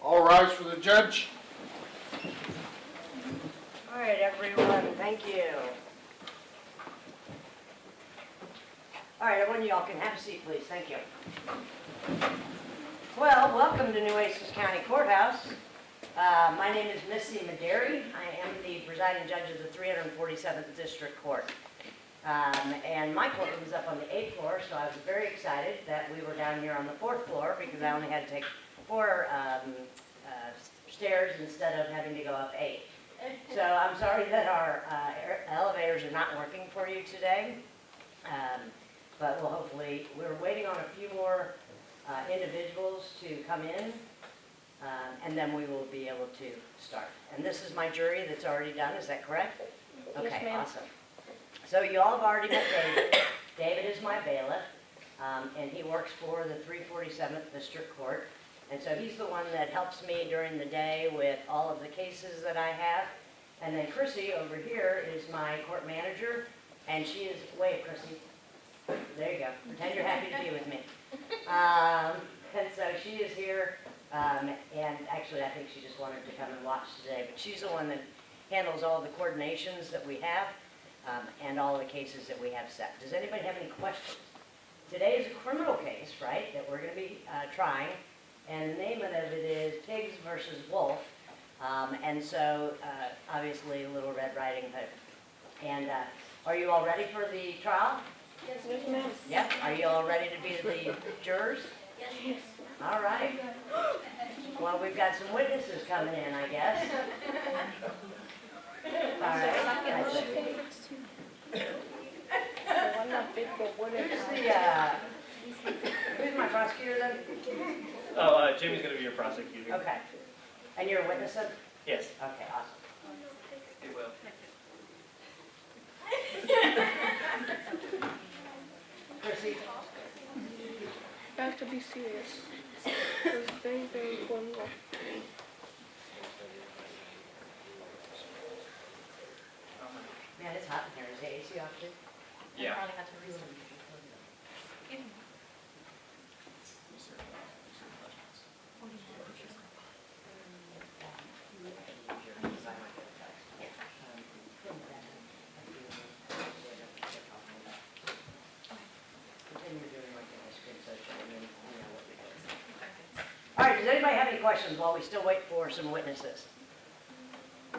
All rise for the judge. All right, everyone, thank you. All right, everyone, y'all can have a seat, please. Thank you. Well, welcome to Nueces County Courthouse. My name is Missy Medary. I am the presiding judge of the 347th District Court. And my courtroom is up on the 8th floor, so I was very excited that we were down here on the 4th floor because I only had to take 4 stairs instead of having to go up 8. So I'm sorry that our elevators are not working for you today, but we'll hopefully, we're waiting on a few more individuals to come in, and then we will be able to start. And this is my jury that's already done, is that correct? Okay, yes, awesome. So you all have already met David. David is my bailiff, and he works for the 347th District Court. And so he's the one that helps me during the day with all of the cases that I have. And then Chrissy over here is my court manager, and she is, wave Chrissy, there you go, pretend you're happy to be with me. And so she is here, and actually I think she just wanted to come and watch today, but she's the one that handles all the coordinations that we have, and all the cases that we have set. Does anybody have any questions? Today is a criminal case, right, that we're going to be trying. And the name of it is Pigs versus Wolf, and so obviously Little Red Riding Hood. And are you all ready for the trial? Yes, ma'am. Yep. Are you all ready to be the jurors? Yes. All right. Well, we've got some witnesses coming in, I guess. All right. Who's my prosecutor then? Oh, Jimmy's going to be your prosecutor. Okay. And you're a witness of? Yes. Okay, awesome. He will. Chrissy? I have to be serious. It's very, very important. Man, it's hot in here. Is the AC off too? Yeah. All right, does anybody have any questions while we still wait for some witnesses?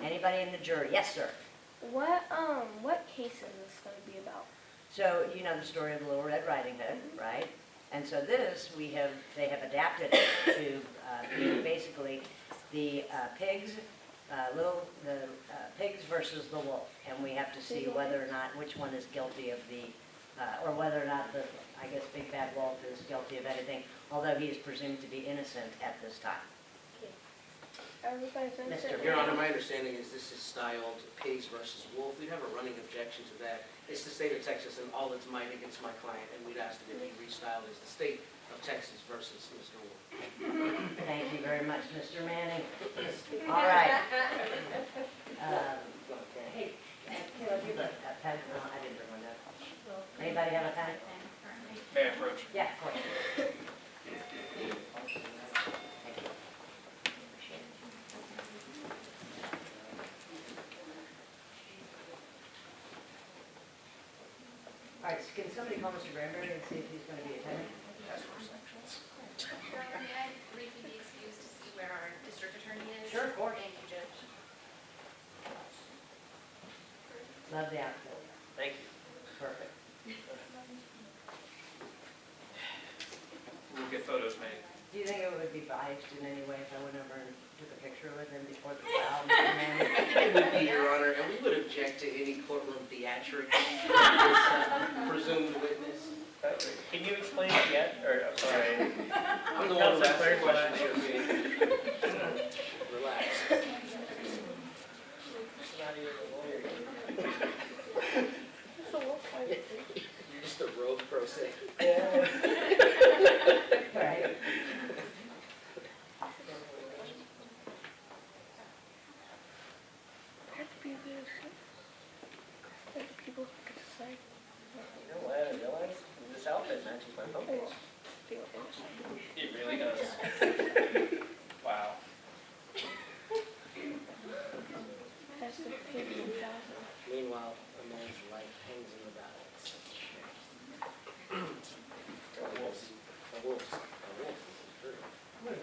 Anybody in the jury? Yes, sir. What case is this going to be about? So you know the story of the Little Red Riding Hood, right? And so this, they have adapted it to be basically the pigs versus the wolf, and we have to see whether or not which one is guilty of the, or whether or not the, I guess, big bad wolf is guilty of anything, although he is presumed to be innocent at this time. Everybody's innocent. Your Honor, my understanding is this is styled Pigs versus Wolf. We'd have a running objection to that. It's the state of Texas and all its might against my client, and we'd ask that it be restyled as the state of Texas versus Mr. Wolf. Thank you very much, Mr. Manning. All right. Hey, Caleb, you left a pen? No, I didn't bring one up. Anybody have a pen? May I approach? Yeah, of course. All right, so can somebody call Mr. Granberry and see if he's going to be attending? May I briefly be excused to see where our district attorney is? Sure, of course. Thank you, Judge. Love the outfit. Thank you. Perfect. We'll get photos made. Do you think it would be biased in any way if I went over and took a picture with him before the trial, Mr. Manning? It would be, Your Honor, and we would object to any courtroom theatrics of this presumed witness. Can you explain it yet? Or, I'm sorry. I'm the one who asked the question here, okay? Relax. Not even a lawyer. So what kind of You're just a rogue pro se. Right. I have to be this? Let the people get to say. You know what? I realized this outfit matches my focus. Feel innocent. It really does.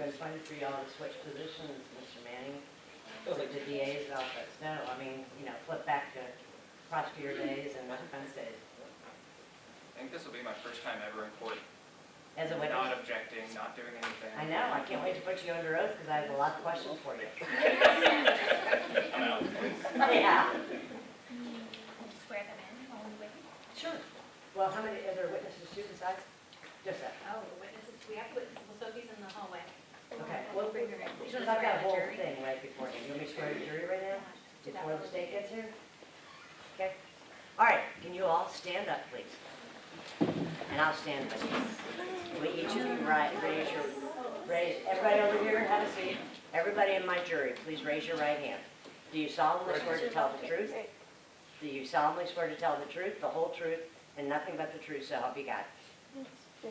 been fun for y'all to switch positions, Mr. Manning, with the DA's office. No, I mean, flip back to prosecutor days and defense days. I think this will be my first time ever in court. As a Not witness, objecting, not doing anything. I know, I can't wait to put you under oath because I have a lot of questions for you. I'm out. Yeah. Swear them in while we wait. Sure. Well, how many other witnesses too besides? Just that. Oh, witnesses, we have witnesses, well, Sophie's in the hallway. Okay. Well, Bring her in. since I've got a whole thing right before you, you want me to swear the jury right now? Before the state gets here? Okay. All right, can you all stand up, please? And I'll stand with you. Will each of you raise, everybody over here, have a seat. Everybody in my jury, please raise your right hand. Do you solemnly swear to tell the truth? Do you solemnly swear to tell the truth, the whole truth, and nothing but the truth, so help you God?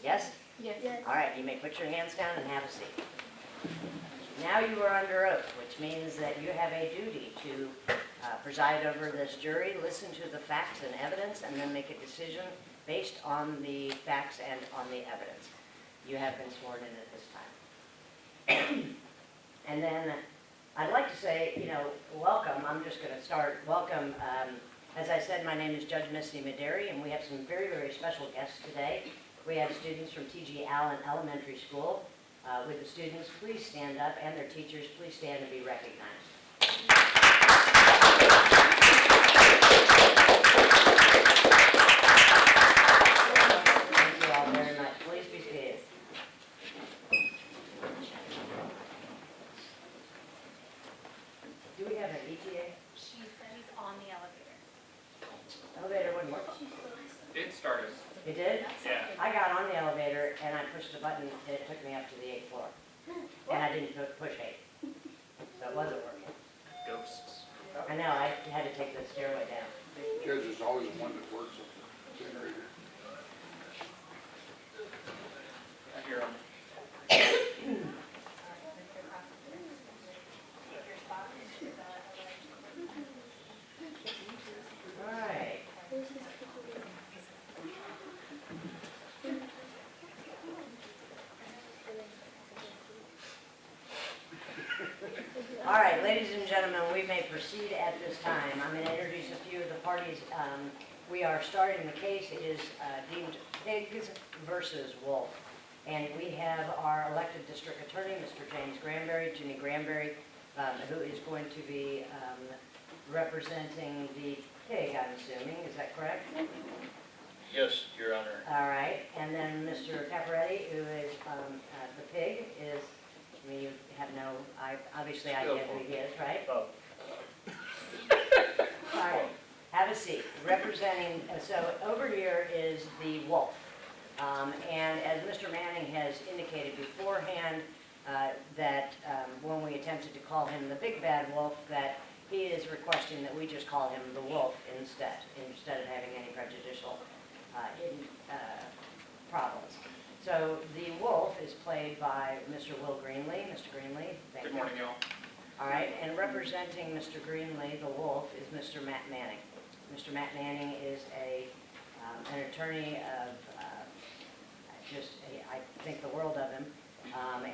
Yes? Yes. All right, you may put your hands down and have a seat. Now you are under oath, which means that you have a duty to preside over this jury, listen to the facts and evidence, and then make a decision based on the facts and on the evidence. You have been sworn in at this time. And then I'd like to say, welcome. I'm just going to start. Welcome. As I said, my name is Judge Missy Medary, and we have some very, very special guests today. We have students from T.G. Allen Elementary School. With the students, please stand up, and their teachers, please stand and be recognized. Thank you all very much. Please be seated. Do we have an ETA? She said he's on the elevator. Elevator wouldn't work. It started. It did? Yeah. I got on the elevator and I pushed a button and it took me up to the 8th floor. And I didn't push 8. So it wasn't working. Ghosts. I know, I had to take the stairway down. Judge is always one that works on the generator. I hear 'em. All right. All right, ladies and gentlemen, we may proceed at this time. I'm going to introduce a few of the parties. We are starting the case. It is deemed Pigs versus Wolf. And we have our elected district attorney, Mr. James Granberry, Jimmy Granberry, who is going to be representing the pig, I'm assuming. Is that correct? Yes, Your Honor. All right. And then Mr. Caparetti, who is the pig, is, I mean, you have no obviously idea who he is, right? Oh. All right. Have a seat. Representing, so over here is the wolf. And as Mr. Manning has indicated beforehand, that when we attempted to call him the big bad wolf, that he is requesting that we just call him the wolf instead of having any prejudicial problems. So the wolf is played by Mr. Will Greenlee. Mr. Greenlee, thank you. Good morning, y'all. All right, and representing Mr. Greenlee, the wolf, is Mr. Matt Manning. Mr. Matt Manning is an attorney of, I think the world of him,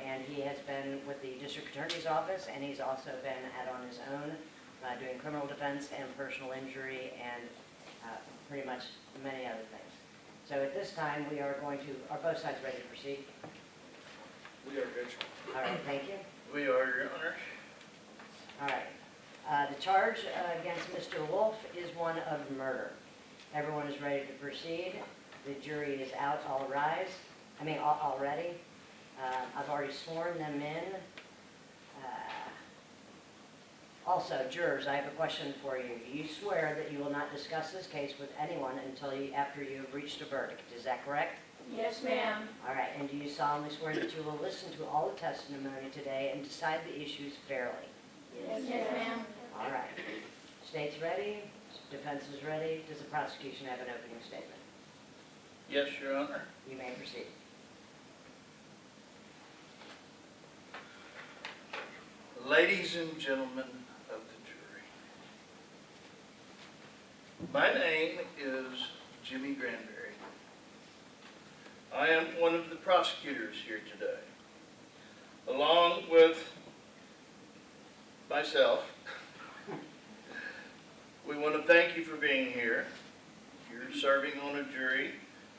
and he has been with the district attorney's office, and he's also been on his own, doing criminal defense and personal injury and pretty much many other things. So at this time, we are going to, are both sides ready to proceed? We are, Judge. All right, thank you. We are, Your Honor. All right. The charge against Mr. Wolf is one of murder. Everyone is ready to proceed. The jury is out. All rise. Already. I've already sworn them in. Also, jurors, I have a question for you. You swear that you will not discuss this case with anyone after you have reached a verdict. Is that correct? Yes, ma'am. All right. And do you solemnly swear that you will listen to all the testimony today and decide the issues fairly? Yes, ma'am. All right. State's ready. Defense is ready. Does the prosecution have an opening statement? Yes, Your Honor. You may proceed. Ladies and gentlemen of the jury, my name is Jimmy Granberry. I am one of the prosecutors here today. along with myself, we want to thank you for being here. Your serving on a jury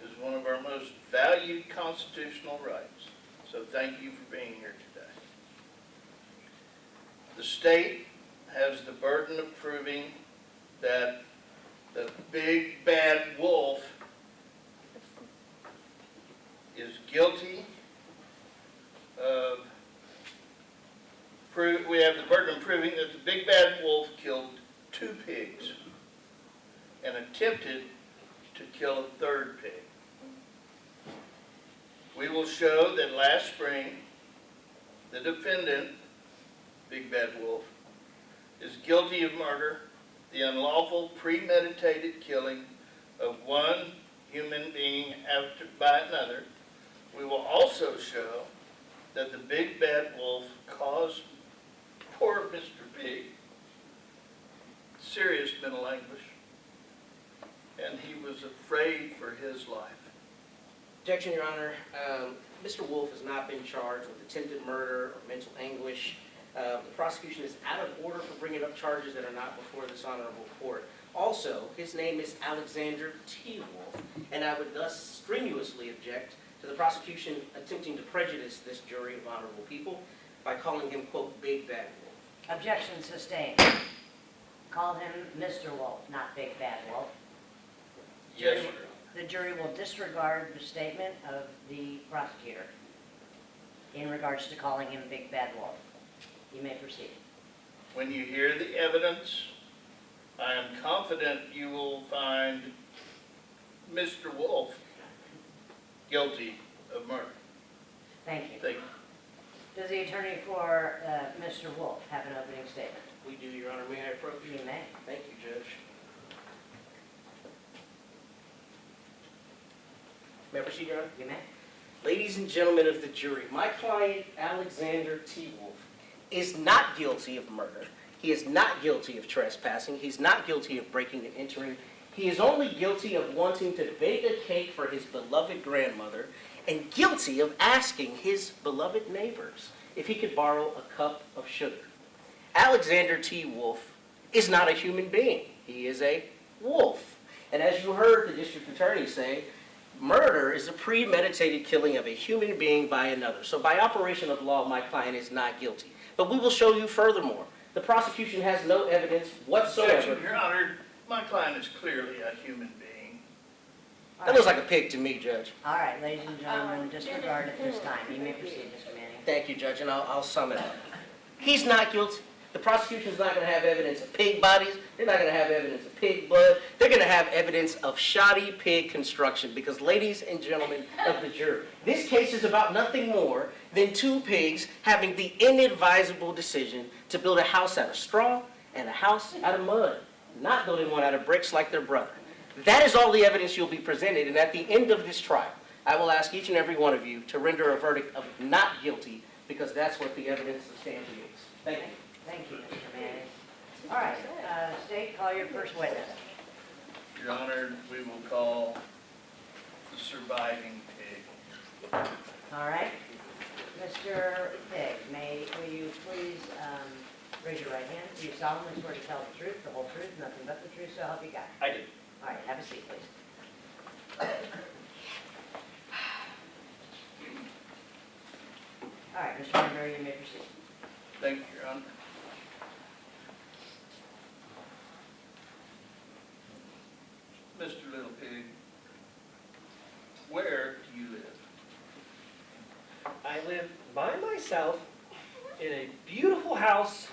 is one of our most valued constitutional rights. So thank you for being here today. The state has the burden of proving that the big bad wolf is guilty of, we have the burden of proving that the big bad wolf killed 2 pigs and attempted to kill a 3rd pig. We will show that last spring, the defendant, Big Bad Wolf, is guilty of murder, the unlawful premeditated killing of one human being by another. We will also show that the Big Bad Wolf caused poor Mr. Pig serious mental anguish, and he was afraid for his life. Objection, Your Honor. Mr. Wolf has not been charged with attempted murder or mental anguish. The prosecution is out of order for bringing up charges that are not before this honorable court. Also, his name is Alexander T. Wolf, and I would thus strenuously object to the prosecution attempting to prejudice this jury of honorable people by calling him, quote, Big Bad Wolf. Objection sustained. Call him Mr. Wolf, not Big Bad Wolf. Yes, sir. The jury will disregard the statement of the prosecutor in regards to calling him Big Bad Wolf. You may proceed. When you hear the evidence, I am confident you will find Mr. Wolf guilty of murder. Thank you. Thank you. Does the attorney for Mr. Wolf have an opening statement? We do, Your Honor. May I approach? You may. Thank you, Judge. May I proceed, Your Honor? You may. Ladies and gentlemen of the jury, my client, Alexander T. Wolf, is not guilty of murder. He is not guilty of trespassing. He's not guilty of breaking and entering. He is only guilty of wanting to bake a cake for his beloved grandmother and guilty of asking his beloved neighbors if he could borrow a cup of sugar. Alexander T. Wolf is not a human being. He is a wolf. And as you heard the district attorney say, murder is a premeditated killing of a human being by another. So by operation of law, my client is not guilty. But we will show you furthermore. The prosecution has no evidence whatsoever. Objection, Your Honor. My client is clearly a human being. That looks like a pig to me, Judge. All right, ladies and gentlemen, disregard at this time. You may proceed, Mr. Manning. Thank you, Judge, and I'll sum it up. He's not guilty. The prosecution's not going to have evidence of pig bodies. They're not going to have evidence of pig blood. They're going to have evidence of shoddy pig construction because, ladies and gentlemen of the jury, this case is about nothing more than 2 pigs having the inadvisable decision to build a house out of straw and a house out of mud, not building one out of bricks like their brother. That is all the evidence you'll be presented, and at the end of this trial, I will ask each and every one of you to render a verdict of not guilty because that's what the evidence substantiates. Thank you. Thank you, Mr. Manning. All right, State, call your first witness. Your Honor, we will call the surviving pig. All right. Mr. Pig, will you please raise your right hand? Do you solemnly swear to tell the truth, the whole truth, nothing but the truth, so help you God? I do. All right, have a seat, please. All right, Mr. Medary, you may proceed. Thank you, Your Honor. Mr. Little Pig, where do you live? I live by myself in a beautiful house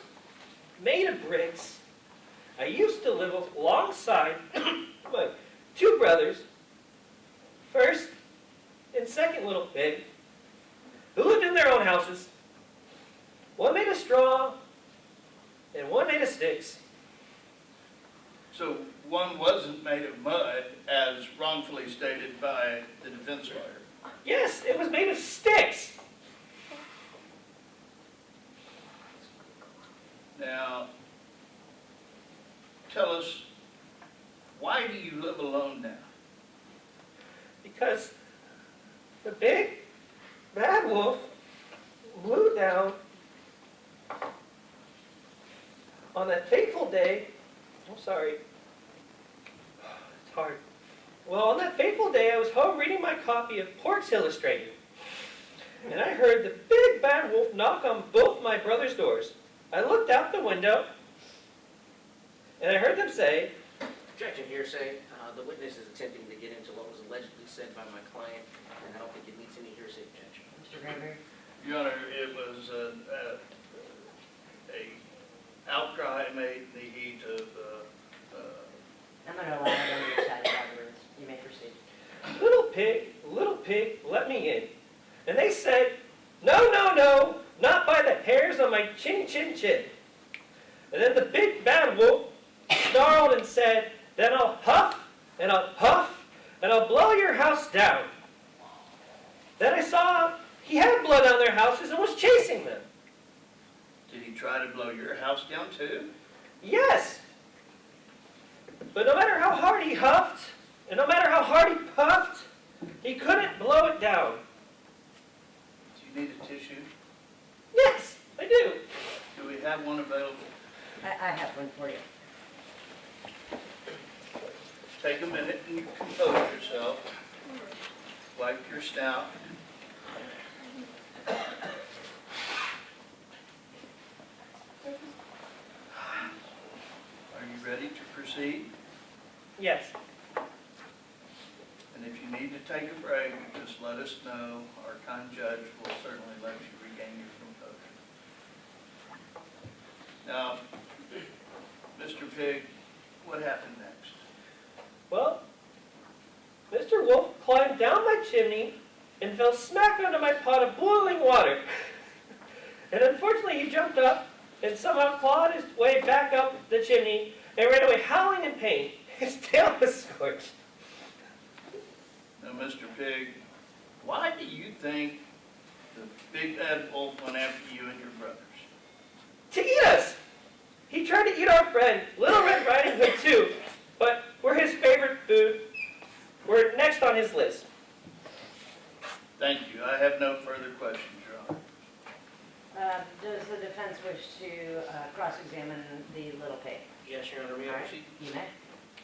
made of bricks. I used to live alongside my 2 brothers, first and second Little Pig, who lived in their own houses. One made of straw and one made of sticks. So one wasn't made of mud, as wrongfully stated by the defense lawyer. Yes, it was made of sticks. Now, tell us, why do you live alone now? Because the big bad wolf moved down on that fateful day. I'm sorry. It's hard. Well, on that fateful day, I was home reading my copy of Porks Illustrated. And I heard the big bad wolf knock on both my brother's doors. I looked out the window, and I heard them say, Objection, hearsay. The witness is attempting to get into what was allegedly said by my client, and I don't think it meets any hearsay objection. Mr. Granberry? Your Honor, it was a outcry made in the heat of, I'm going to allow it on your side afterwards. You may proceed. little pig, let me in. And they said, no, no, no, not by the hairs on my chin, chin, chin. And then the big bad wolf snarled and said, then I'll huff, and I'll puff, and I'll blow your house down. Then I saw he had blood on their houses and was chasing them. did he try to blow your house down too? Yes. But no matter how hard he huffed, and no matter how hard he puffed, he couldn't blow it down. Do you need a tissue? Yes, I do. Do we have one available? I have one for you. Take a minute and compose yourself. Wipe your snout. Are you ready to proceed? Yes. And if you need to take a break, just let us know. Our kind judge will certainly let you regain your composure. Now, Mr. Pig, what happened next? Well, Mr. Wolf climbed down my chimney and fell smack onto my pot of boiling water. And unfortunately, he jumped up and somehow clawed his way back up the chimney and ran away howling in pain. His tail was scorched. Now, Mr. Pig, why do you think the big bad wolf went after you and your brothers? To eat us! He tried to eat our friend, Little Red Riding Hood, too. But we're his favorite food. We're next on his list. Thank you. I have no further questions, Your Honor. Does the defense wish to cross-examine the little pig? Yes, Your Honor, may I All right, proceed? you may.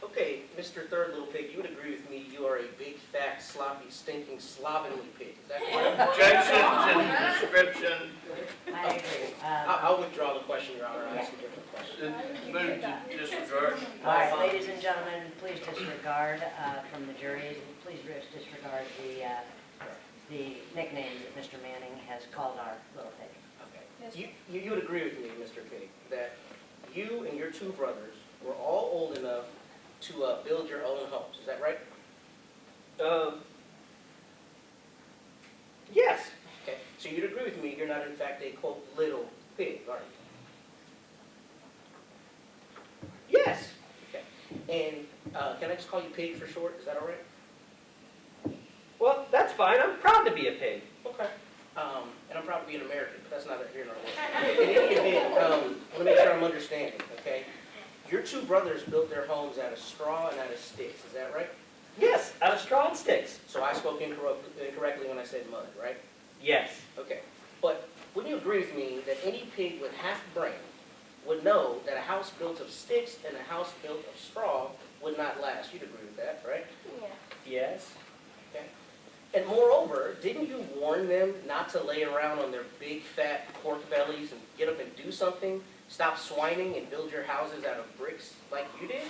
Okay, Mr. Third Little Pig, you would agree with me, you are a big, fat, sloppy, stinking, slovenly pig, is that correct? Objections and description. I agree. I'll withdraw the question, Your Honor, I'll ask a different question. Move to disregard. All right, ladies and gentlemen, please disregard from the jury, please disregard the nicknames that Mr. Manning has called our little pig. Okay. You would agree with me, Mr. Pig, that you and your two brothers were all old enough to build your own homes, is that right? Yes. Okay, so you'd agree with me, you're not in fact a, quote, little pig, are you? Yes. Okay, and can I just call you Pig for short, is that all right? Well, that's fine. I'm proud to be a pig. Okay. And I'm proud to be an American, but that's neither here nor there. In any event, I want to make sure I'm understanding, okay? Your two brothers built their homes out of straw and out of sticks, is that right? Yes, out of straw and sticks. So I spoke incorrectly when I said mud, right? Yes. Okay. But wouldn't you agree with me that any pig with half a brain would know that a house built of sticks and a house built of straw would not last? You'd agree with that, right? Yeah. Yes. Okay. And moreover, didn't you warn them not to lay around on their big fat pork bellies and get up and do something? Stop swining and build your houses out of bricks like you did?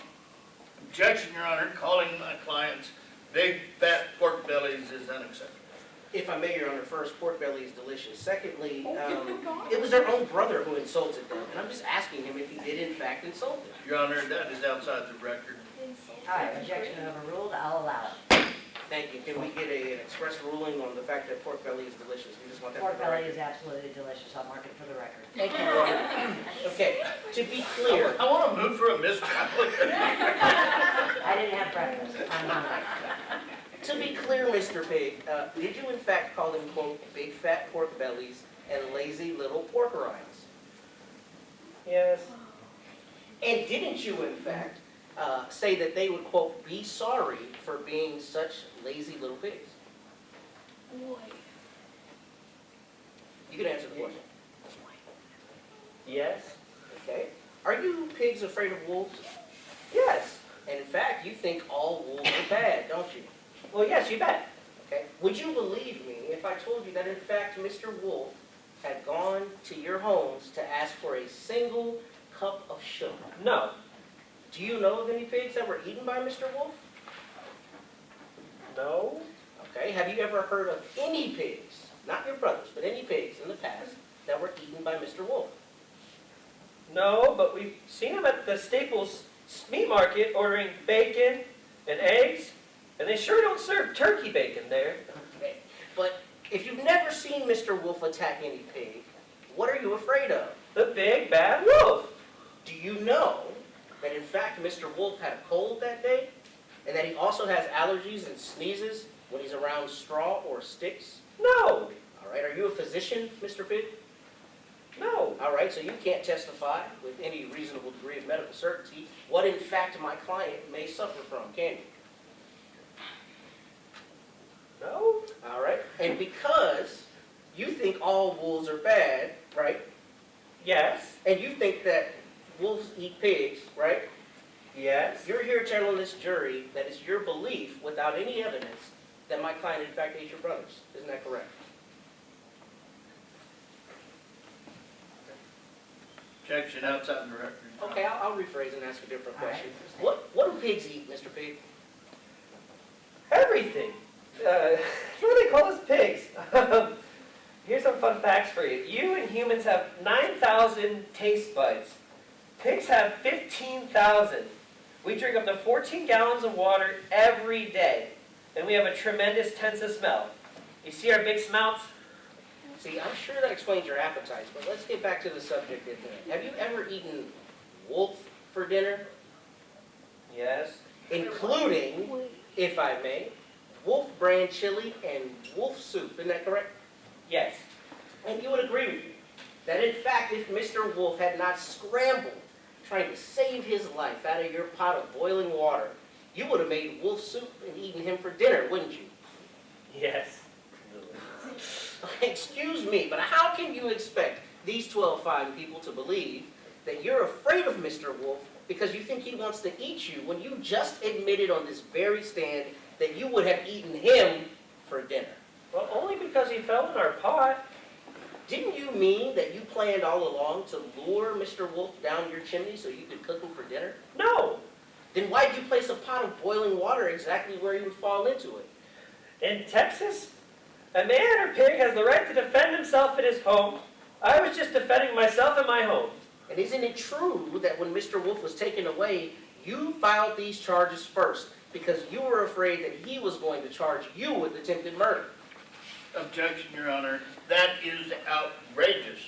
Objection, Your Honor. Calling my clients big fat pork bellies is unacceptable. If I may, Your Honor, first, pork belly is delicious. Secondly, it was their own brother who insulted them, and I'm just asking him if he did in fact insult them. Your Honor, that is outside the record. All right, objection overruled, I'll allow it. Thank you. Can we get an express ruling on the fact that pork belly is delicious? We just want that Pork for the belly record. is absolutely delicious, I'll mark it for the record. Thank you, Your Honor. Okay, to be clear, I want to move for a mistrial. I didn't have breakfast, I'm hungry. to be clear, Mr. Pig, did you in fact call them, quote, big fat pork bellies and lazy little pork rinds? Yes. And didn't you in fact say that they would, quote, be sorry for being such lazy little pigs? Boy. You can answer the question. Yes. Okay. Are you pigs afraid of wolves? Yes. And in fact, you think all wolves are bad, don't you? Well, yes, you bet. Okay. Would you believe me if I told you that in fact Mr. Wolf had gone to your homes to ask for a single cup of sugar? No. Do you know of any pigs that were eaten by Mr. Wolf? No. Okay. Have you ever heard of any pigs, not your brothers, but any pigs in the past that were eaten by Mr. Wolf? No, but we've seen him at the Staples meat market ordering bacon and eggs, and they sure don't serve turkey bacon there. Okay. But if you've never seen Mr. Wolf attack any pig, what are you afraid of? The big bad wolf. Do you know that in fact Mr. Wolf had a cold that day? And that he also has allergies and sneezes when he's around straw or sticks? No. All right, are you a physician, Mr. Pig? No. All right, so you can't testify with any reasonable degree of medical certainty what in fact my client may suffer from, can you? No. All right, and because you think all wolves are bad, right? Yes. And you think that wolves eat pigs, right? Yes. You're here telling this jury that it's your belief, without any evidence, that my client in fact ate your brothers. Isn't that correct? Objection outside the record. Okay, I'll rephrase and ask a different All right. question. What do pigs eat, Mr. Pig? Everything. What do they call us pigs? Here's some fun facts for you. You and humans have 9,000 taste buds. Pigs have 15,000. We drink up to 14 gallons of water every day. And we have a tremendous sense of smell. You see our big snouts? See, I'm sure that explains your appetites, but let's get back to the subject at hand. Have you ever eaten wolf for dinner? Yes. Including, if I may, wolf brand chili and wolf soup. Isn't that correct? Yes. And you would agree with me that in fact, if Mr. Wolf had not scrambled trying to save his life out of your pot of boiling water, you would have made wolf soup and eaten him for dinner, wouldn't you? Yes. Excuse me, but how can you expect these 12 fine people to believe that you're afraid of Mr. Wolf because you think he wants to eat you when you just admitted on this very stand that you would have eaten him for dinner? Well, only because he fell in our pot. Didn't you mean that you planned all along to lure Mr. Wolf down your chimney so you could cook him for dinner? No. Then why did you place a pot of boiling water exactly where he would fall into it? In Texas, a man or pig has the right to defend himself in his home. I was just defending myself in my home. And isn't it true that when Mr. Wolf was taken away, you filed these charges first because you were afraid that he was going to charge you with attempted murder? Objection, Your Honor. That is outrageous.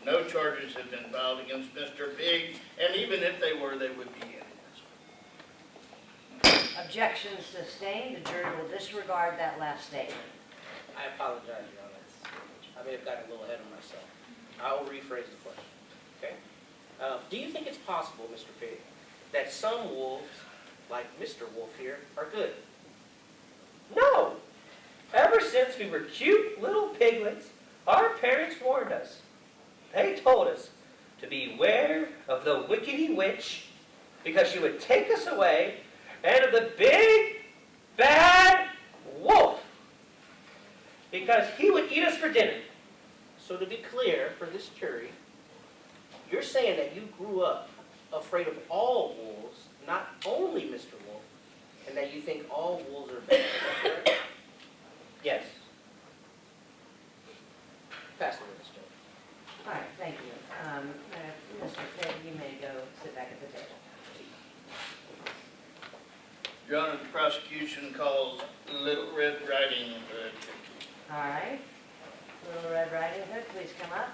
No charges have been filed against Mr. Pig, and even if they were, they would be inadmissible. Objection sustained. The jury will disregard that last statement. I apologize, Your Honor. I may have gotten a little ahead of myself. I will rephrase the question. Okay? Do you think it's possible, Mr. Pig, that some wolves, like Mr. Wolf here, are good? No. Ever since we were cute little piglets, our parents warned us. They told us to beware of the wickedy witch because she would take us away, and of the big, bad wolf because he would eat us for dinner. So to be clear for this jury, you're saying that you grew up afraid of all wolves, not only Mr. Wolf, and that you think all wolves are bad. Is that correct? Yes. Pass the witness, Judge. All right, thank you. Mr. Pig, you may go sit back at the table. Your Honor, the prosecution calls Little Red Riding Hood. All right. Little Red Riding Hood, please come up.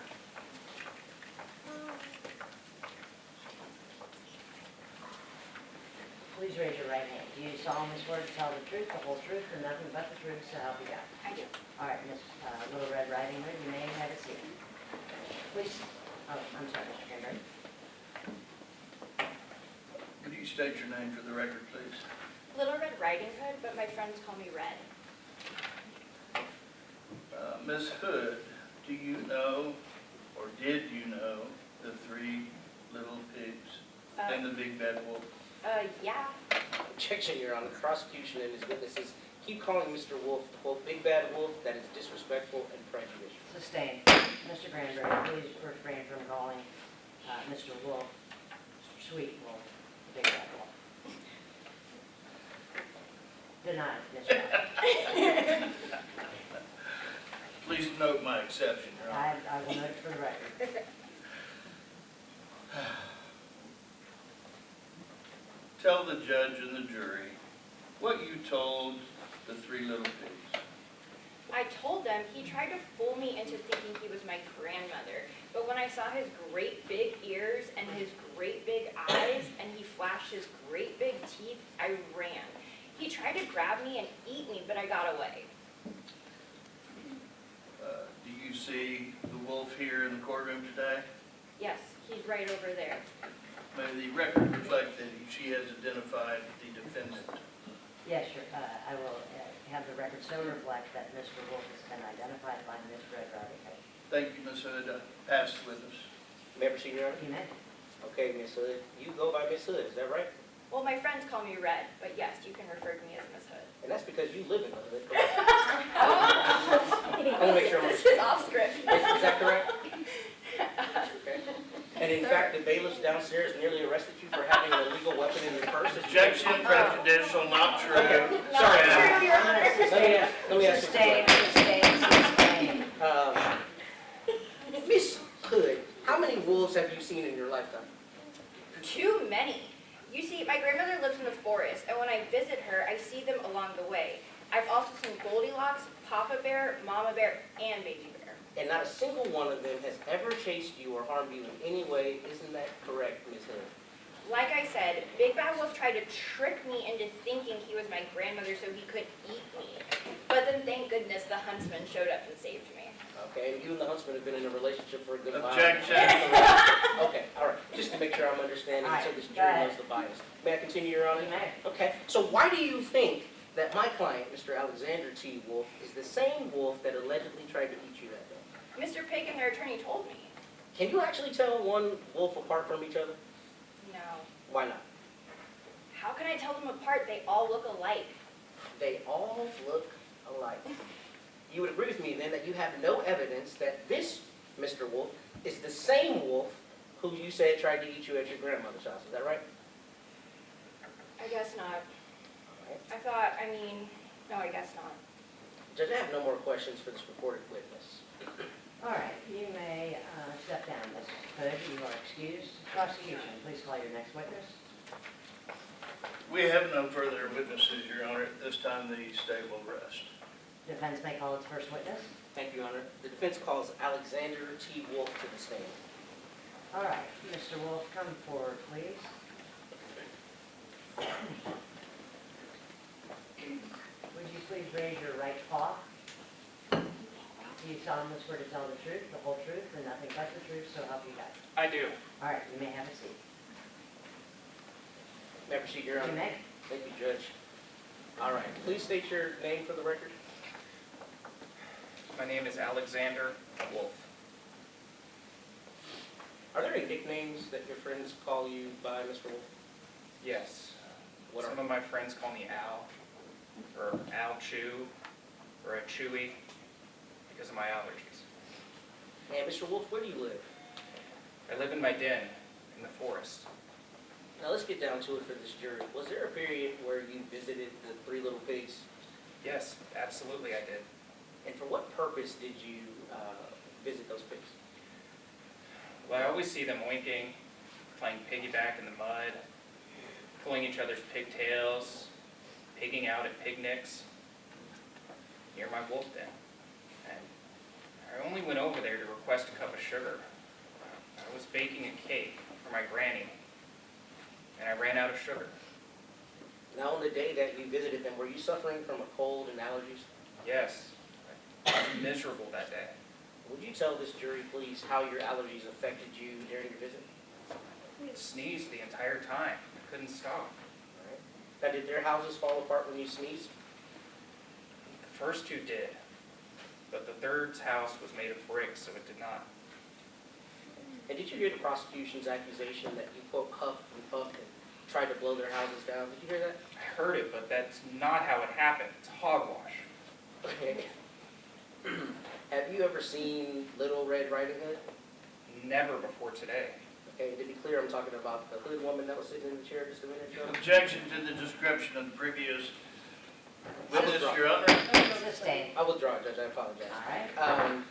Please raise your right hand. Do you solemnly swear to tell the truth, the whole truth, and nothing but the truth, so help you God? I do. All right, Miss Little Red Riding Hood, you may have a seat. Please, oh, I'm sorry, Mr. Henry. Could you state your name for the record, please? Little Red Riding Hood, but my friends call me Red. Ms. Hood, do you know, or did you know, the three little pigs and the big bad wolf? Yeah. Objection, Your Honor. The prosecution and his witnesses keep calling Mr. Wolf, quote, big bad wolf. That is disrespectful and prejudicial. Sustained. Mr. Granberry, please refrain from calling Mr. Wolf, Sweet Wolf, Big Bad Wolf. Denied, Mr. Allen. Please note my exception, Your Honor. I will note it for the record. Tell the judge and the jury what you told the three little pigs. I told them he tried to fool me into thinking he was my grandmother, but when I saw his great big ears and his great big eyes and he flashed his great big teeth, I ran. He tried to grab me and eat me, but I got away. Do you see the wolf here in the courtroom today? Yes, he's right over there. May the record reflect that she has identified the defendant. Yes, sure. I will have the record so reflect that Mr. Wolf has been identified by Ms. Red Riding Hood. Thank you, Ms. Hood. Pass the witness. May I proceed, Your Honor? You may. Okay, Miss Hood. You go by Miss Hood, is that right? Well, my friends call me Red, but yes, you can refer to me as Miss Hood. And that's because you live in the hood, correct? I want to make sure I'm This is off script. Is that correct? Okay. And in fact, the bailiffs downstairs nearly arrested you for having an illegal weapon in your purse. Objection, prejudicial, not true. Okay, Not sorry. true, Your Honor. Let me ask you a Sustained, sustained, sustained. question. Miss Hood, how many wolves have you seen in your lifetime? Too many. You see, my grandmother lives in the forest, and when I visit her, I see them along the way. I've also seen Goldilocks, Papa Bear, Mama Bear, and Baby Bear. And not a single one of them has ever chased you or harmed you in any way. Isn't that correct, Miss Hood? Like I said, Big Bad Wolf tried to trick me into thinking he was my grandmother so he could eat me. But then thank goodness the huntsman showed up and saved me. Okay, and you and the huntsman have been in a relationship for a good while. Objection. Okay, all right. Just to make sure I'm understanding, so this Go jury ahead. knows the bias. May I continue, Your Honor? You may. Okay, so why do you think that my client, Mr. Alexander T. Wolf, is the same wolf that allegedly tried to eat you that day? Mr. Pig and their attorney told me. Can you actually tell one wolf apart from each other? No. Why not? How can I tell them apart? They all look alike. They all look alike. You would agree with me then that you have no evidence that this Mr. Wolf is the same wolf who you said tried to eat you at your grandmother's house. Is that right? I guess not. All right. No, I guess not. Judge, I have no more questions for this reported witness. All right, you may step down, Ms. Hood. You are excused. Prosecution, please call your next witness. We have no further witnesses, Your Honor. At this time, the state will rest. Defense may call its first witness. Thank you, Your Honor. The defense calls Alexander T. Wolf to the stand. All right, Mr. Wolf, come forward, please. Would you please raise your right paw? Do you solemnly swear to tell the truth, the whole truth, and nothing but the truth, so help you God? I do. All right, you may have a seat. May I proceed, Your You Honor? may. Thank you, Judge. All right, please state your name for the record. My name is Alexander Wolf. Are there any nicknames that your friends call you by, Mr. Wolf? Yes. What are Some of my friends call me Al, or Al Chew, or a Chewy, because of my allergies. And Mr. Wolf, where do you live? I live in my den in the forest. Now let's get down to it for this jury. Was there a period where you visited the three little pigs? Yes, absolutely I did. And for what purpose did you visit those pigs? Well, I always see them winking, playing piggyback in the mud, pulling each other's pigtails, pigging out at picnics near my wolf den. And I only went over there to request a cup of sugar. I was baking a cake for my granny, and I ran out of sugar. Now on the day that you visited them, were you suffering from a cold and allergies? Yes, I was miserable that day. Would you tell this jury, please, how your allergies affected you during your visit? I sneezed the entire time. I couldn't stop. All right. Now, did their houses fall apart when you sneezed? The first two did, but the third's house was made of bricks, so it did not. And did you hear the prosecution's accusation that you quote huffed and puffed and tried to blow their houses down? Did you hear that? I heard it, but that's not how it happened. It's hogwash. Okay. Have you ever seen Little Red Riding Hood? Never before today. Okay, to be clear, I'm talking about the hood woman that was sitting in the chair just a minute ago. Objection to the description of the previous I witness, withdraw. Your Honor. Sustained. I withdraw, Judge, I apologize. All right.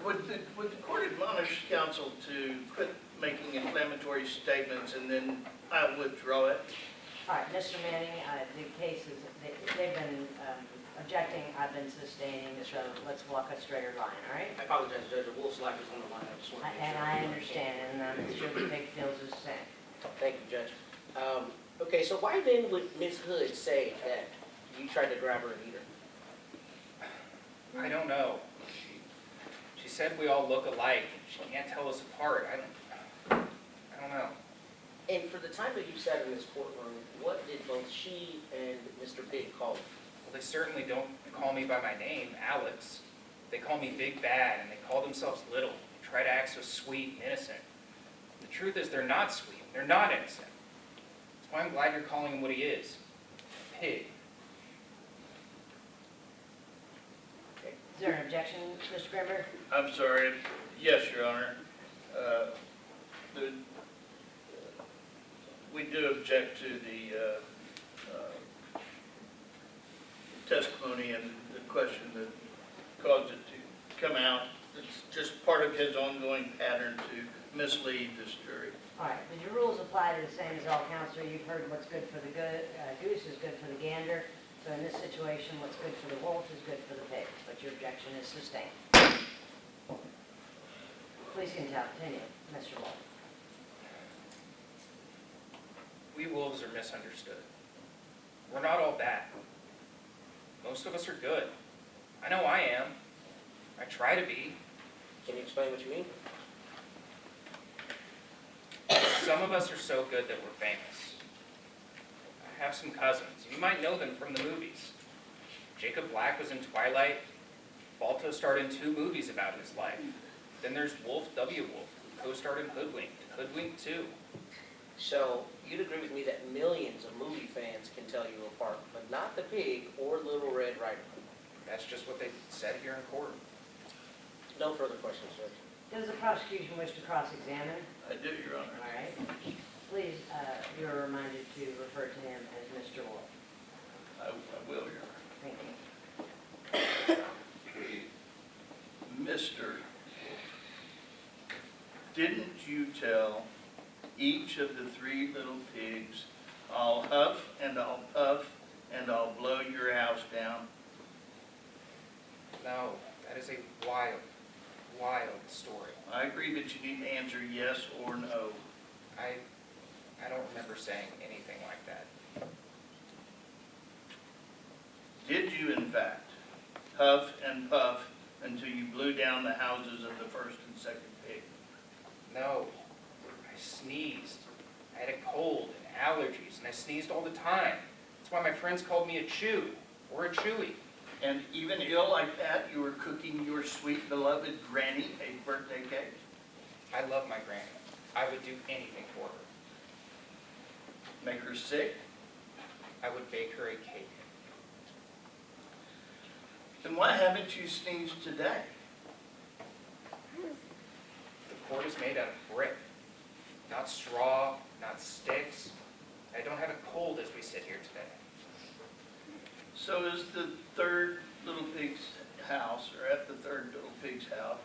Would the court admonish counsel to quit making inflammatory statements and then I withdraw it? All right, Mr. Manning, the case is, they've been objecting, I've been sustaining, so let's walk a straighter line, all right? I apologize, Judge, a wolf's life is on the line, I just want to make And sure. I understand, and I'm sure the big feels the same. Thank you, Judge. Okay, so why then would Ms. Hood say that you tried to grab her and eat her? I don't know. She said we all look alike. She can't tell us apart. I don't know. And for the time that you sat in this courtroom, what did both she and Mr. Big call you? Well, they certainly don't call me by my name, Alex. They call me Big Bad, and they call themselves Little. They try to act so sweet and innocent. The truth is they're not sweet. They're not innocent. That's why I'm glad you're calling him what he is. A pig. Is there an objection, Mr. Grimmer? I'm sorry. Yes, Your Honor. We do object to the testimony and the question that caused it to come out. It's just part of his ongoing pattern to mislead this jury. All right, but your rules apply to the same as all counsel. You've heard what's good for the goose is good for the gander. So in this situation, what's good for the wolf is good for the pig, but your objection is sustained. Please continue, Mr. Wolf. We wolves are misunderstood. We're not all bad. Most of us are good. I know I am. I try to be. Can you explain what you mean? Some of us are so good that we're famous. I have some cousins. You might know them from the movies. Jacob Black was in Twilight. Balto starred in 2 movies about his life. Then there's Wolf W. Wolf, who co-starred in Hoodwinked, and Hoodwinked 2. So you'd agree with me that millions of movie fans can tell you apart, but not the pig or Little Red Riding Hood. That's just what they said here in court. No further questions, Judge. Does the prosecution wish to cross-examine? I do, Your Honor. All right. Please, you're reminded to refer to him as Mr. Wolf. I will, Your Thank you. Honor. Mr. Didn't you tell each of the 3 little pigs, I'll huff and I'll puff and I'll blow your house down? No, that is a wild, wild story. I agree, but you need to answer yes or no. I don't remember saying anything like that. Did you, in fact, huff and puff until you blew down the houses of the first and second pig? No, I sneezed. I had a cold and allergies, and I sneezed all the time. That's why my friends called me a chew, or a chewy. And even ill like that, you were cooking your sweet beloved granny a birthday cake? I love my granny. I would do anything for her. Make her sick? I would bake her a cake. Then why haven't you sneezed today? The court is made out of brick, not straw, not sticks. I don't have a cold as we sit here today. So is the 3rd little pig's house, or at the 3rd little pig's house,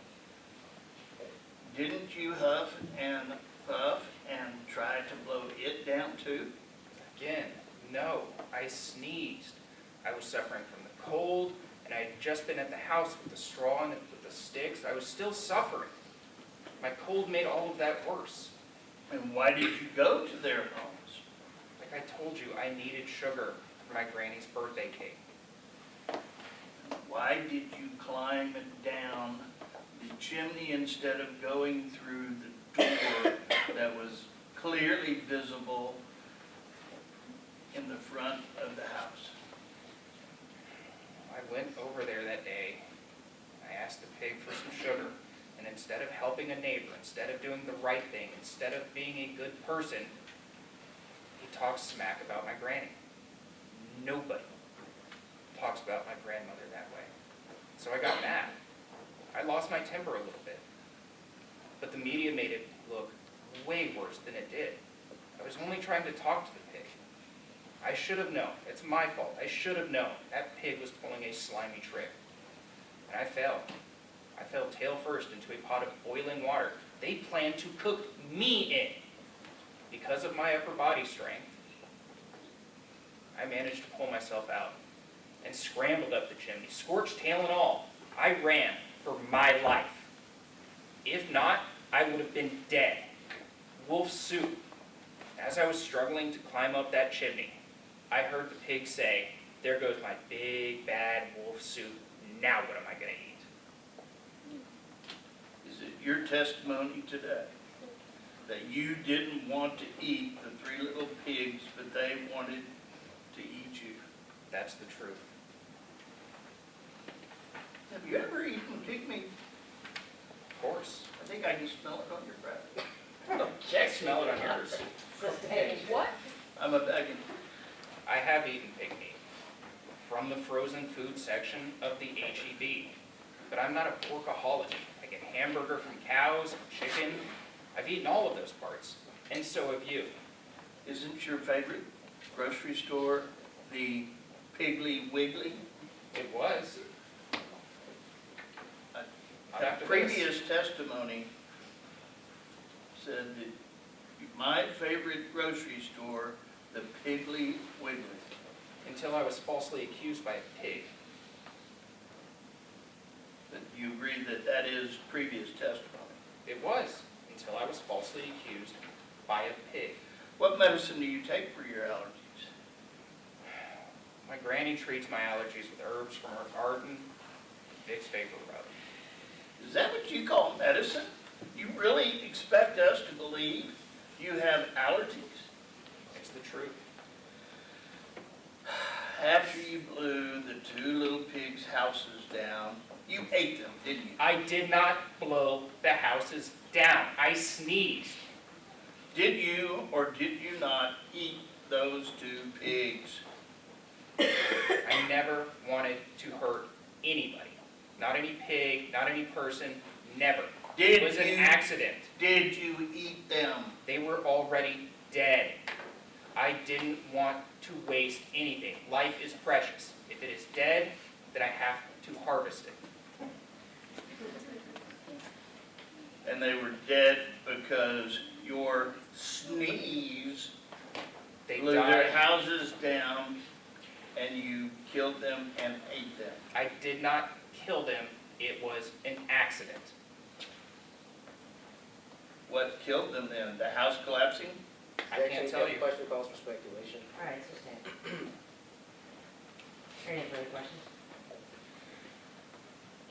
didn't you huff and puff and try to blow it down too? Again, no, I sneezed. I was suffering from the cold, and I had just been at the house with the straw and with the sticks. I was still suffering. My cold made all of that worse. And why did you go to their homes? Like I told you, I needed sugar for my granny's birthday cake. Why did you climb down the chimney instead of going through the door that was clearly visible in the front of the house? I went over there that day. I asked the pig for some sugar, and instead of helping a neighbor, instead of doing the right thing, instead of being a good person, he talks smack about my granny. Nobody talks about my grandmother that way. So I got mad. I lost my temper a little bit. But the media made it look way worse than it did. I was only trying to talk to the pig. I should have known. It's my fault. I should have known. That pig was pulling a slimy trick. And I failed. I fell tail first into a pot of boiling water. They planned to cook me in. Because of my upper body strength, I managed to pull myself out and scrambled up the chimney, scorched tail and all. I ran for my life. If not, I would have been dead. Wolf soup. As I was struggling to climb up that chimney, I heard the pig say, "There goes my big bad wolf soup. Now what am I going to eat?" Is it your testimony today that you didn't want to eat the 3 little pigs, but they wanted to eat you? That's the truth. Have you ever eaten pig meat? Of course. I think I can smell it on your breath. Check, smell it on yours. Sustained. What? I'm a begging. I have eaten pig meat from the frozen food section of the H-E-B. But I'm not a porkaholic. I get hamburger from cows, chicken. I've eaten all of those parts. And so have you. Isn't your favorite grocery store the Piggly Wiggly? It was. Not A after this. previous testimony said that my favorite grocery store, the Piggly Wiggly. Until I was falsely accused by a pig. But you agree that that is previous testimony? It was, until I was falsely accused by a pig. What medicine do you take for your allergies? My granny treats my allergies with herbs from her garden, Vicks Vapor Rub. Is that what you call medicine? You really expect us to believe you have allergies? It's the truth. After you blew the 2 little pigs' houses down, you ate them, didn't you? I did not blow the houses down. I sneezed. Did you or did you not eat those 2 pigs? I never wanted to hurt anybody. Not any pig, not any person, never. It was an accident. Did you eat them? They were already dead. I didn't want to waste anything. Life is precious. If it is dead, then I have to harvest it. And they were dead because your sneeze They blew their died. houses down and you killed them and ate them. I did not kill them. It was an accident. What killed them then? The house collapsing? I can't tell you. Question calls for speculation. All right, sustained. Any further questions?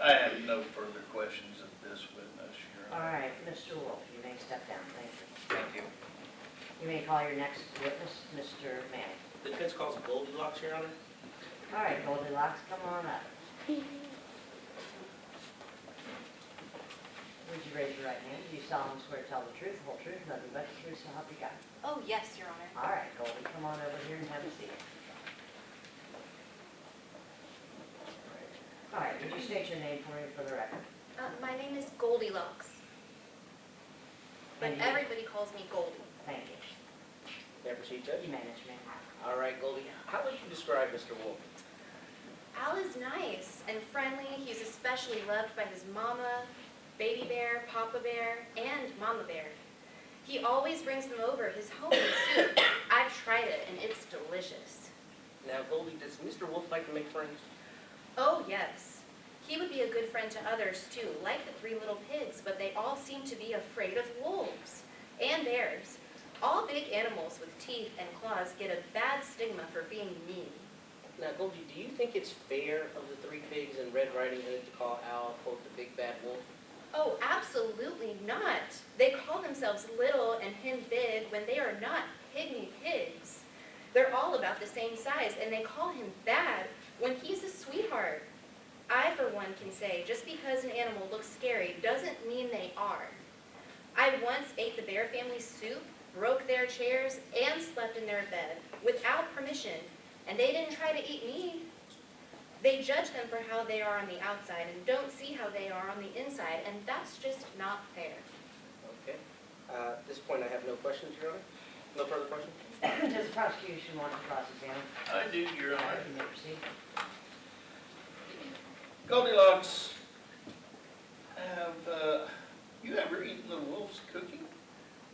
I have no further questions of this witness, Your All Honor. right, Mr. Wolf, you may step down, thank you. Thank you. You may call your next witness, Mr. Manning. The defense calls Goldilocks, Your Honor. All right, Goldilocks, come on up. Would you raise your right hand? Do you solemnly swear to tell the truth, the whole truth, nothing but the truth, so help you God? Oh, yes, Your Honor. All right, Goldie, come on over here and have a seat. All right, would you state your name for me for the record? My name is Goldilocks, but And you- everybody calls me Goldie. Thank you. May I proceed, Judge? You management. All right, Goldie, how would you describe Mr. Wolf? Al is nice and friendly. He's especially loved by his mama, baby bear, papa bear, and mama bear. He always brings them over his homemade soup. I've tried it and it's delicious. Now, Goldie, does Mr. Wolf like to make friends? Oh, yes. He would be a good friend to others too, like the 3 little pigs, but they all seem to be afraid of wolves and bears. All big animals with teeth and claws get a bad stigma for being mean. Now, Goldie, do you think it's fair of the 3 pigs in Red Riding Hood to call Al, quote, the big bad wolf? Oh, absolutely not. They call themselves little and him big when they are not pygmy pigs. They're all about the same size, and they call him bad when he's a sweetheart. I, for one, can say just because an animal looks scary doesn't mean they are. I once ate the bear family's soup, broke their chairs, and slept in their bed without permission, and they didn't try to eat me. They judge them for how they are on the outside and don't see how they are on the inside, and that's just not fair. Okay. At this point, I have no questions, Your Honor. No further questions? Does the prosecution want to cross-examine? I do, Your Honor. You may proceed. Goldilocks, have you ever eaten the wolf's cookie?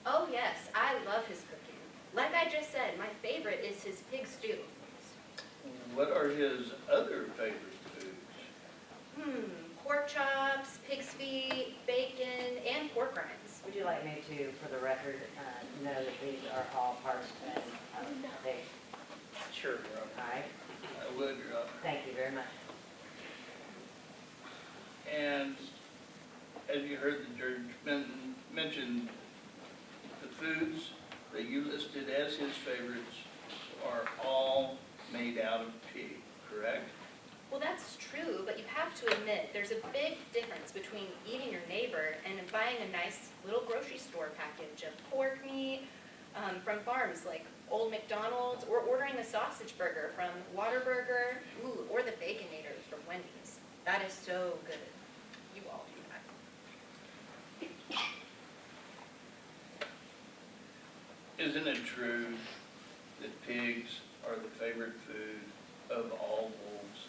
Oh yes, I love his cooking. Like I just said, my favorite is his pig stew. What are his other favorite foods? Pork chops, pig's feet, bacon, and pork rinds. Would you like me to, for the record, know that these are all parts of pig? Sure, Your Honor. All right, I would, Your Honor. thank you very much. And as you heard the judge mention, the foods that you listed as his favorites are all made out of pig, correct? Well, that's true, but you have to admit there's a big difference between eating your neighbor and buying a nice little grocery store package of pork meat from farms like Old McDonald's, or ordering a sausage burger from Whataburger, or the Baconator from Wendy's. That is so good. You all do that. Isn't it true that pigs are the favorite food of all wolves?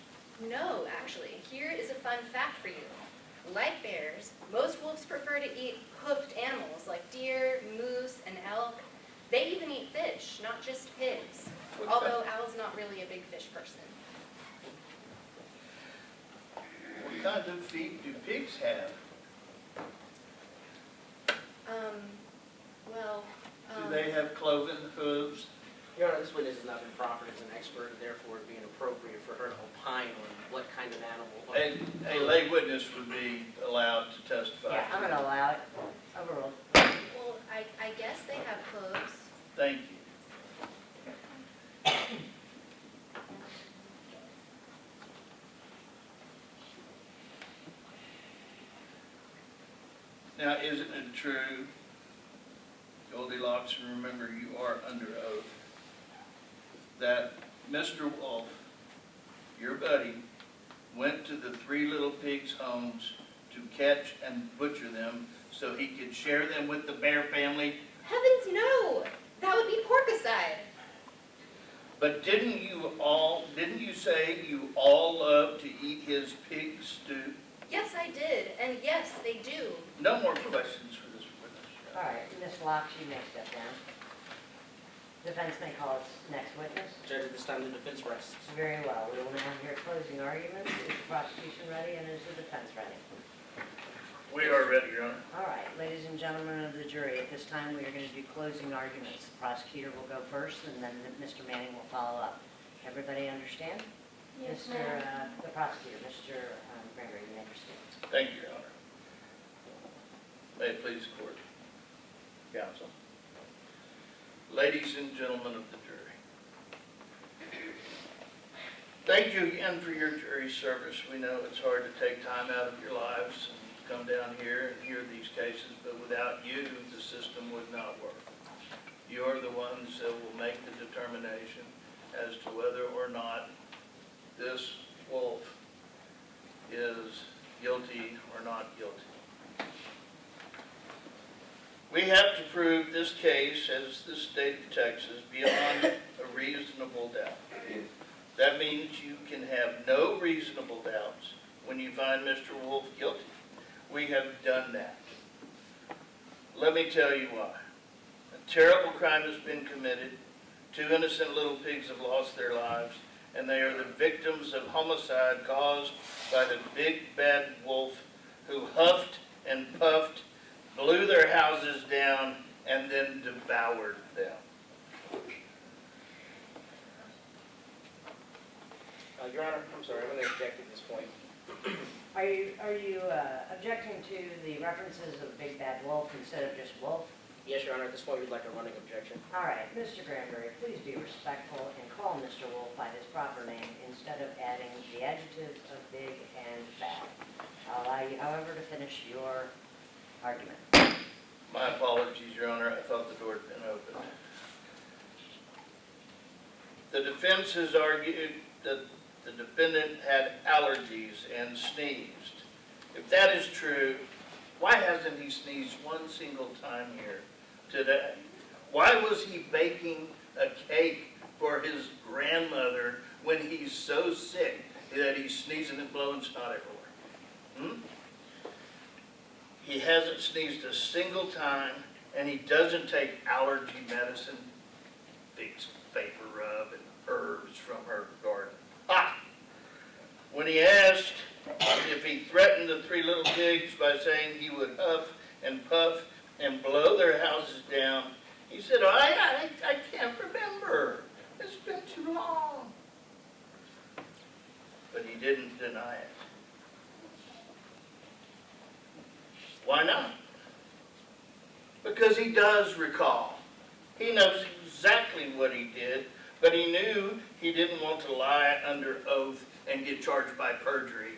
No, actually. Here is a fun fact for you. Like bears, most wolves prefer to eat hoofed animals like deer, moose, and elk. They even eat fish, not just pigs. Although Al's not really a big fish person. What kind of feet do pigs have? Do they have cloven hooves? Your Honor, this witness has not been proffered as an expert, and therefore it'd be inappropriate for her to opine on what kind of animal. A lay witness would be allowed to testify. Yeah, I'm going to allow it. Overruled. Well, I guess they have hooves. Thank you. Now, isn't it true, Goldilocks, and remember you are under oath, that Mr. Wolf, your buddy, went to the three little pigs' homes to catch and butcher them so he could share them with the bear family? Heavens no! That would be porcicide. But didn't you say you all love to eat his pig stew? Yes, I did. And yes, they do. No more questions for this witness. All right, Ms. Locke, you may step down. Defense may call its next witness. Judge, at this time, the defense rests. Very well. We will now hear closing arguments. Is the prosecution ready and is the defense ready? We are ready, Your Honor. All right, ladies and gentlemen of the jury, at this time we are going to do closing arguments. The prosecutor will go first and then Mr. Manning will follow up. Everybody understand? Yes, Mr. ma'am. The prosecutor, Mr. Gregory, you may proceed. Thank you, Your Honor. May it please the court. Counsel. Ladies and gentlemen of the jury. Thank you again for your jury service. We know it's hard to take time out of your lives and come down here and hear these cases, but without you, the system would not work. You are the ones that will make the determination as to whether or not this wolf is guilty or not guilty. We have to prove this case as the state of Texas beyond a reasonable doubt. That means you can have no reasonable doubts when you find Mr. Wolf guilty. We have done that. Let me tell you why. A terrible crime has been committed. 2 innocent little pigs have lost their lives, and they are the victims of homicide caused by the big bad wolf who huffed and puffed, blew their houses down, and then devoured them. Your Honor, I'm sorry, I'm going to object at this point. Are you objecting to the references of Big Bad Wolf instead of just Wolf? Yes, Your Honor, at this point, we'd like a running objection. All right, Mr. Granberry, please be respectful and call Mr. Wolf by his proper name instead of adding the adjectives of big and bad. I'll allow you, however, to finish your argument. My apologies, Your Honor, I thought the door had been opened. The defense has argued that the defendant had allergies and sneezed. If that is true, why hasn't he sneezed one single time here today? Why was he baking a cake for his grandmother when he's so sick that he's sneezing and blowing snot everywhere? He hasn't sneezed a single time, and he doesn't take allergy medicine, Vicks vapor rub, and herbs from her garden. When he asked if he threatened the three little pigs by saying he would huff and puff and blow their houses down, he said, I can't remember. It's been too long. But he didn't deny it. Why not? Because he does recall. He knows exactly what he did, but he knew he didn't want to lie under oath and get charged by perjury.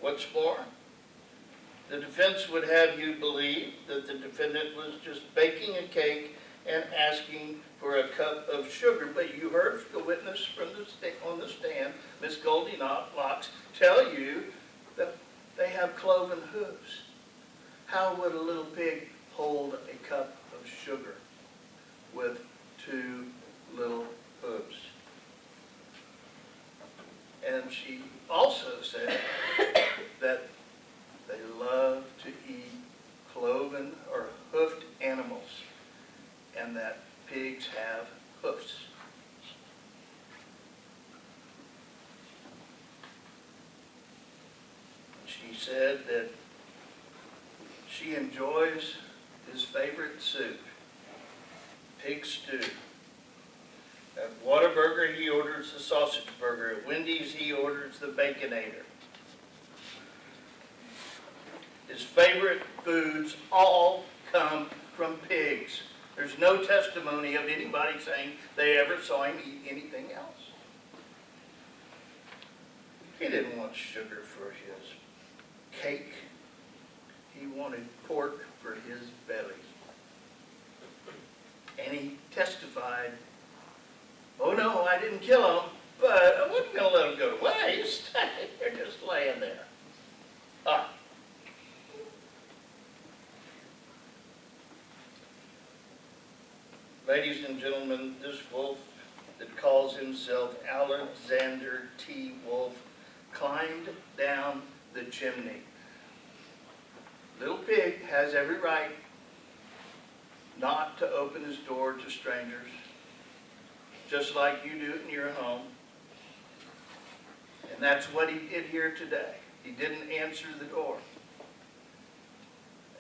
What's more, the defense would have you believe that the defendant was just baking a cake and asking for a cup of sugar, but you heard the witness from on the stand, Miss Goldilocks, tell you that they have cloven hooves. How would a little pig hold a cup of sugar with two little hooves? And she also said that they love to eat cloven or hoofed animals, and that pigs have hoofs. She said that she enjoys his favorite soup, pig stew. At Whataburger, he orders the sausage burger. At Wendy's, he orders the Baconator. His favorite foods all come from pigs. There's no testimony of anybody saying they ever saw him eat anything else. He didn't want sugar for his cake. He wanted pork for his belly. And he testified, oh no, I didn't kill him, but I wasn't going to let him go to waste. They're just laying there. Ladies and gentlemen, this wolf that calls himself Alexander T. Wolf climbed down the chimney. Little pig has every right not to open his door to strangers, just like you do in your home. And that's what he did here today. He didn't answer the door.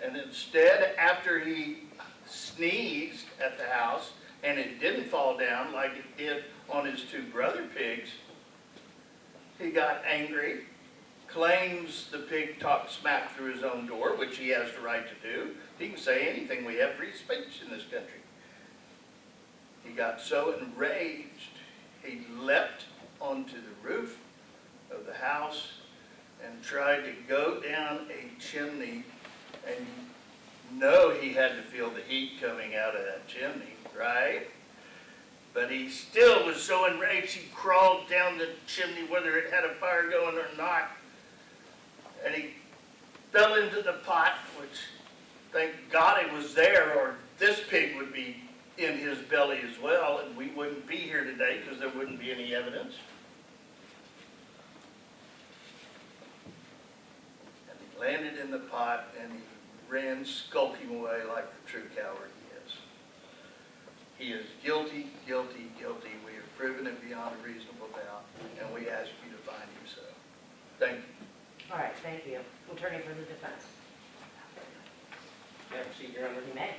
And instead, after he sneezed at the house, and it didn't fall down like it did on his two brother pigs, he got angry, claims the pig talked smack through his own door, which he has the right to do. He can say anything. We have free speech in this country. He got so enraged, he leapt onto the roof of the house and tried to go down a chimney, and you know he had to feel the heat coming out of that chimney, right? But he still was so enraged, he crawled down the chimney whether it had a fire going or not, and he fell into the pot, which thank God it was there, or this pig would be in his belly as well, and we wouldn't be here today because there wouldn't be any evidence. And he landed in the pot, and he ran skulking away like the true coward he is. He is guilty, guilty, guilty. We have proven it beyond a reasonable doubt, and we ask you to find him so. Thank you. All right, thank you. Attorney for the defense. May I proceed, Your Honor? You may.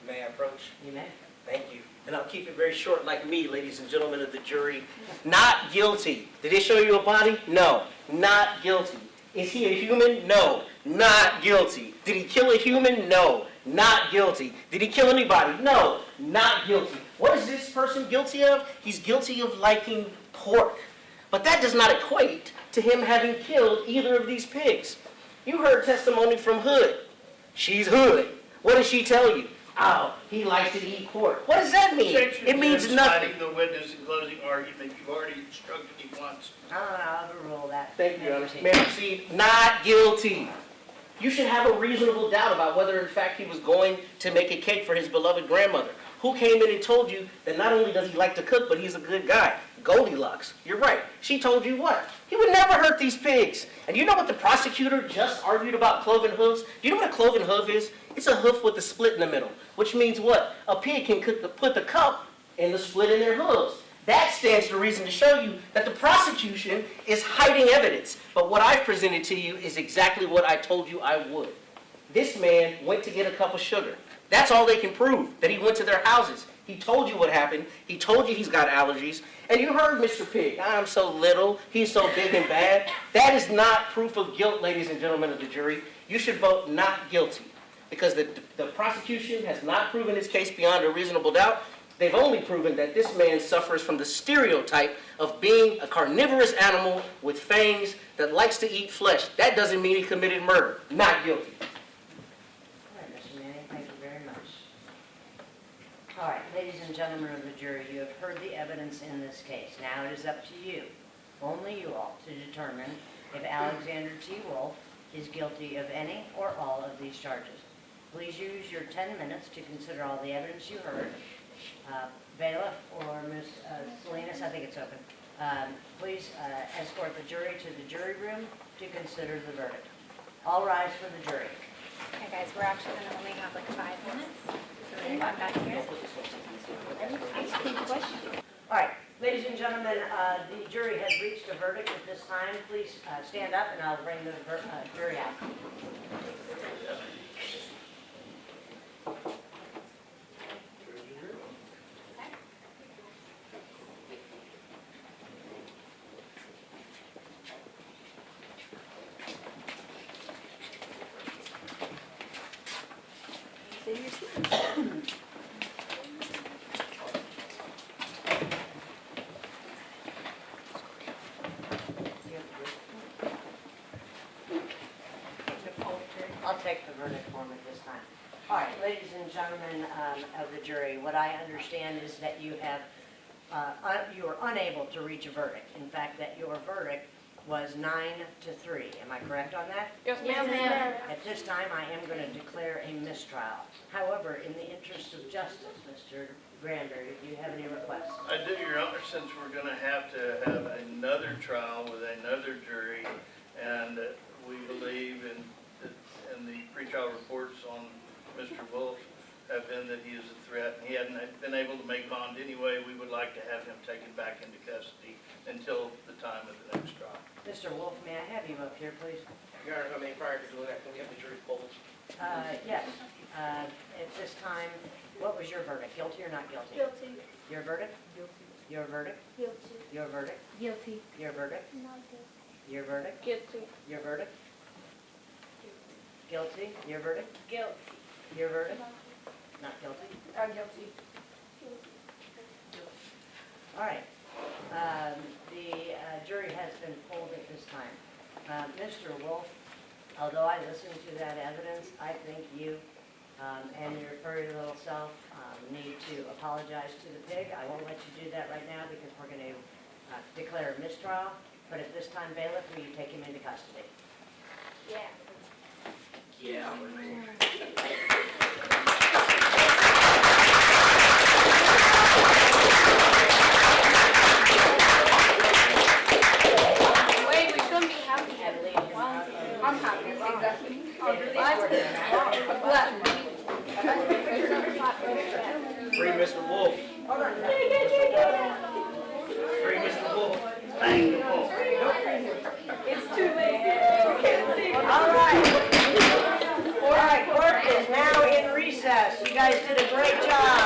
May I approach? You may. Thank you. And I'll keep it very short like me, ladies and gentlemen of the jury. Not guilty. Did they show you a body? No. Not guilty. Is he a human? No. Not guilty. Did he kill a human? No. Not guilty. Did he kill anybody? No. Not guilty. What is this person guilty of? He's guilty of liking pork. But that does not equate to him having killed either of these pigs. You heard testimony from Hood. She's Hood. What did she tell you? Oh, he likes to eat pork. What does that mean? Objection It means to nothing. citing the witness in closing argument. You've already instructed him once. I'll overrule that. Thank you, Your Honor. May I proceed? Not guilty. You should have a reasonable doubt about whether, in fact, he was going to make a cake for his beloved grandmother. Who came in and told you that not only does he like to cook, but he's a good guy? Goldilocks. You're right. She told you what? He would never hurt these pigs. And you know what the prosecutor just argued about cloven hooves? Do you know what a cloven hoof is? It's a hoof with a split in the middle, which means what? A pig can put the cup in the split in their hooves. That stands to reason to show you that the prosecution is hiding evidence. But what I've presented to you is exactly what I told you I would. This man went to get a cup of sugar. That's all they can prove, that he went to their houses. He told you what happened. He told you he's got allergies. And you heard Mr. Pig, I'm so little, he's so big and bad. That is not proof of guilt, ladies and gentlemen of the jury. You should vote not guilty because the prosecution has not proven his case beyond a reasonable doubt. They've only proven that this man suffers from the stereotype of being a carnivorous animal with fangs that likes to eat flesh. That doesn't mean he committed murder. Not guilty. All right, Mr. Manning, thank you very much. All right, ladies and gentlemen of the jury, you have heard the evidence in this case. Now it is up to you, only you all, to determine if Alexander T. Wolf is guilty of any or all of these charges. Please use your 10 minutes to consider all the evidence you heard. Bailiff or Ms. Salinas, I think it's open. Please escort the jury to the jury room to consider the verdict. All rise for the jury. Okay, guys, we're actually going to only have like 5 minutes. So we're going to come back here. All right, ladies and gentlemen, the jury has reached a verdict at this time. Please stand up and I'll bring the jury out. I'll take the verdict form at this time. All right, ladies and gentlemen of the jury, what I understand is that you have, you are unable to reach a verdict. In fact, that your verdict was 9-3. Am I correct on that? Yes, Yes, ma'am. ma'am. At this time, I am going to declare a mistrial. However, in the interest of justice, Mr. Granberry, do you have any requests? I do, Your Honor, since we're going to have another trial with another jury, and we believe in the pretrial reports on Mr. Wolf have been that he is a threat, and he hadn't been able to make bond anyway, we would like to have him taken back into custody until the time of the next trial. Mr. Wolf, may I have you up here, please? Your Honor, if I may, prior to doing that, can we have the jury polled? Yes. At this time, what was your verdict? Guilty or not guilty? Guilty. Your verdict? Guilty. Your verdict? Guilty. Your verdict? Guilty. Your verdict? Not guilty. Your verdict? Guilty. Your verdict? Guilty? Your verdict? Guilty. Your verdict? Not guilty? I'm guilty. All right. The jury has been polled at this time. Mr. Wolf, although I listened to that evidence, I think you and your furry little self need to apologize to the pig. I won't let you do that right now because we're going to declare a mistrial. But at this time, bailiff, will you take him into custody? Yeah. Yeah. Wait, we shouldn't be happy. And leave him out. I'm happy. Exactly. Free Mr. Wolf. Hold on. Free Mr. Wolf. Thank you, Wolf. It's too late. All right. All right, court is now in recess. You guys did a great job.